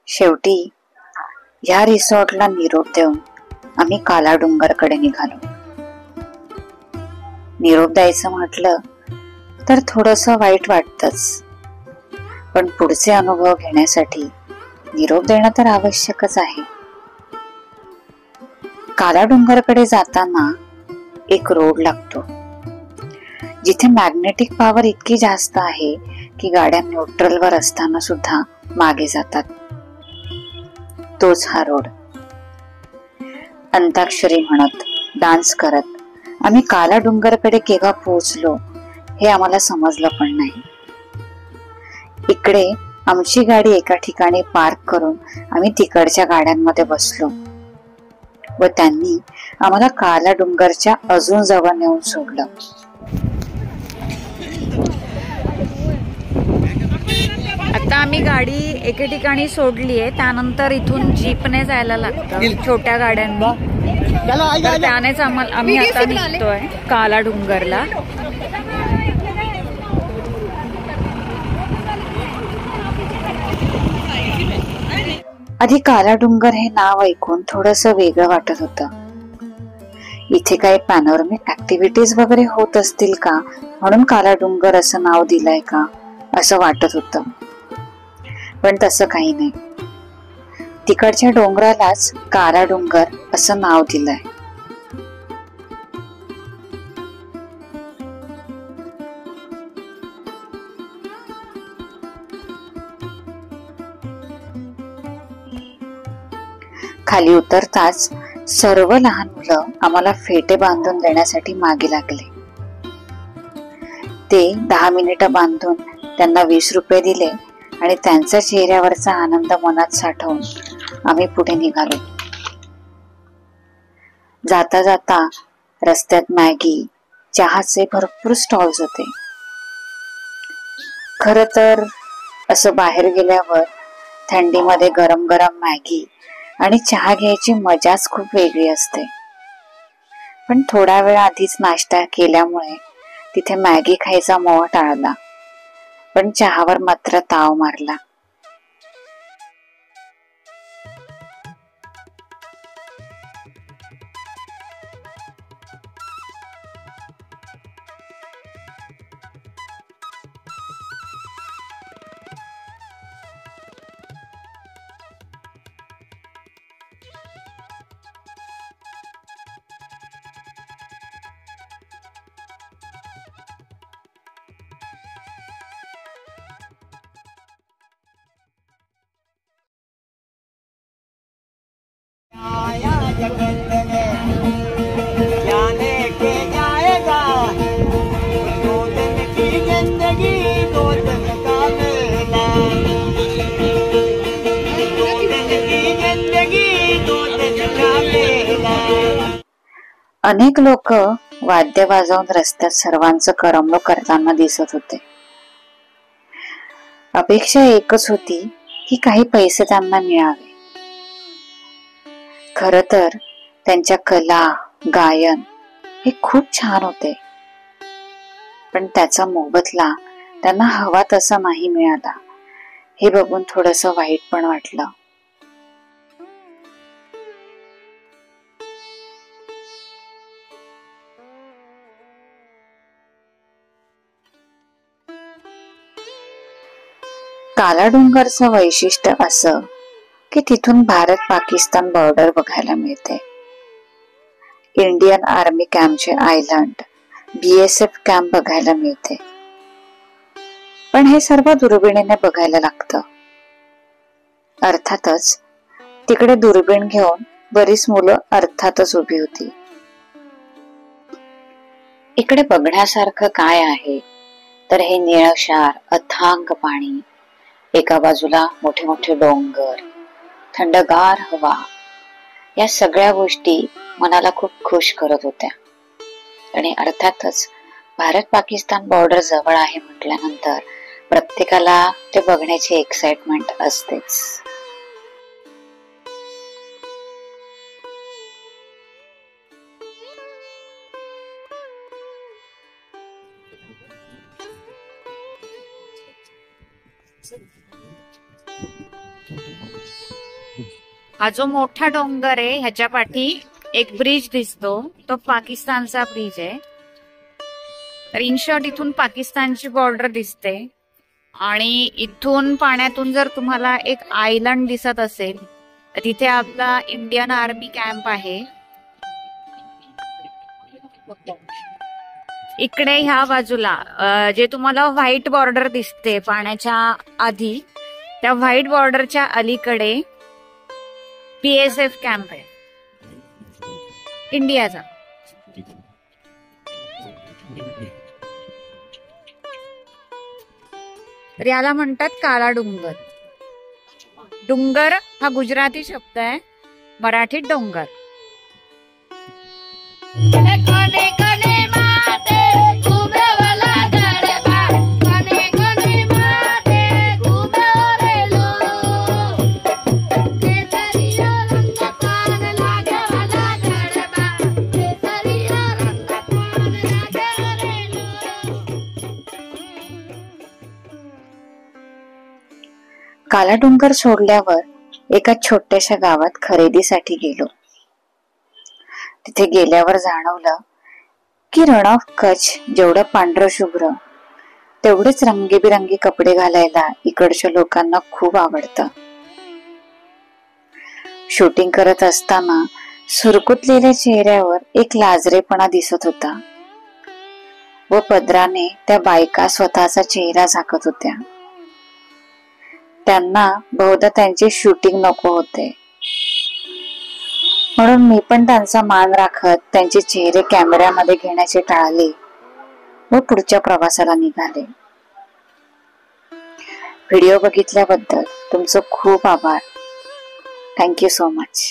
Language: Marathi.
शेवटी या रिसॉर्टला निरोप देऊन आम्ही काला डोंगरकडे निघालो. निरोप द्यायचं म्हटलं तर थोडंसं वाईट वाटतंच, पण पुढचे अनुभव घेण्यासाठी निरोप देणं तर आवश्यकच आहे. काला डोंगरकडे जाताना एक रोड लागतो जिथे मॅग्नेटिक पॉवर इतकी जास्त आहे की गाड्या न्यूट्रलवर असताना सुद्धा मागे जातात. तोच हा रोड. अंताक्षरी म्हणत, डान्स करत आम्ही काला डोंगरकडे केव्हा पोहोचलो हे आम्हाला समजलं पण नाही. इकडे आमची गाडी एका ठिकाणी पार्क करून आम्ही तिकडच्या गाड्यांमध्ये बसलो व त्यांनी आम्हाला काला डोंगरच्या अजून जवळ नेऊन सोडलं. आता आम्ही गाडी एके ठिकाणी सोडली आहे, त्यानंतर इथून जीपने जायला लागतं, छोट्या गाड्यांनी. तर त्यानेच आम्ही आता निघतोय काला डोंगरला. आधी काला डोंगर हे नाव ऐकून थोडंसं वेगळं वाटत होतं. इथे काही पॅनोरमिक ऍक्टिव्हिटीज वगैरे होत असतील का म्हणून काला डोंगर असं नाव दिलंय का असं वाटत होतं, पण तसं काही नाही. तिकडच्या डोंगरालाच काला डोंगर असं नाव दिलंय. खाली उतरताच सर्व लहान मुलं आम्हाला फेटे बांधून देण्यासाठी मागे लागले. ते 10 मिनिटं बांधून त्यांना 20 रुपये दिले आणि त्यांच्या चेहऱ्यावरचा आनंद मनात साठवून आम्ही पुढे निघालो. जाता जाता रस्त्यात मॅगी, चहाचे भरपूर स्टॉल्स होते. खर तर असं बाहेर गेल्यावर थंडीमध्ये गरम गरम मॅगी आणि चहा घ्यायची मजाच खूप वेगळी असते. पण थोडा वेळ आधीच नाश्ता केल्यामुळे तिथे मॅगी खायचा मोह टाळला, पण चहावर मात्र ताव मारला. अनेक लोक वाद्य वाजवून रस्त्यात सर्वांचं करमणूक करताना दिसत होते. अपेक्षा एकच होती की काही पैसे त्यांना मिळावे. खर तर त्यांच्या कला, गायन हे खूप छान होते, पण त्याचा मोबदला त्यांना हवा तसा नाही मिळाला. हे बघून थोडंसं वाईट पण वाटलं. काला डोंगरचं वैशिष्ट्य असं की तिथून भारत पाकिस्तान बॉर्डर बघायला मिळते. इंडियन आर्मी कॅम्पचे आयलंड, BSF कॅम्प बघायला मिळते. पण हे सर्व दुर्बिणीने बघायला लागतं. अर्थातच तिकडे दुर्बीण घेऊन बरीच मुलं अर्थातच उभी होती. इकडे बघण्यासारखं काय आहे तर हे निळशार अथांग पाणी, एका बाजूला मोठे मोठे डोंगर, थंडगार हवा, या सगळ्या गोष्टी मनाला खूप खुश करत होत्या. आणि अर्थातच भारत पाकिस्तान बॉर्डर जवळ आहे म्हटल्यानंतर प्रत्येकाला ते बघण्याची एक्साइटमेंट असतेच. हा जो मोठा डोंगर आहे ह्याच्या पाठी एक ब्रिज दिसतो, तो पाकिस्तानचा ब्रिज आहे. तर इन शॉर्ट इथून पाकिस्तानची बॉर्डर दिसते आणि इथून पाण्यातून जर तुम्हाला एक आयलंड दिसत असेल तर तिथे आपला इंडियन आर्मी कॅम्प आहे. इकडे ह्या बाजूला जे तुम्हाला व्हाईट बॉर्डर दिसते पाण्याच्या आधी, त्या व्हाईट बॉर्डरच्या अलीकडे PSF कॅम्प आहे इंडियाचा. तर याला म्हणतात काळा डोंगर. डोंगर हा गुजराती शब्द आहे, मराठीत डोंगर. काला डोंगर सोडल्यावर एका छोट्याशा गावात खरेदीसाठी गेलो. तिथे गेल्यावर जाणवलं की रण ऑफ कच्छ जेवढं पांढरं शुभ्र तेवढेच रंगीबिरंगी कपडे घालायला इकडच्या लोकांना खूप आवडतं. शूटिंग करत असताना सुरकुतलेल्या चेहऱ्यावर एक लाजरेपणा दिसत होता व पदराने त्या बायका स्वतःचा चेहरा झाकत होत्या. त्यांना बहुधा त्यांचे शूटिंग नको होते, म्हणून मी पण त्यांचा मान राखत त्यांचे चेहरे कॅमेऱ्यामध्ये घेण्याचे टाळले व पुढच्या प्रवासाला निघाले. व्हिडिओ बघितल्याबद्दल तुमचं खूप आभार. Thank you so much.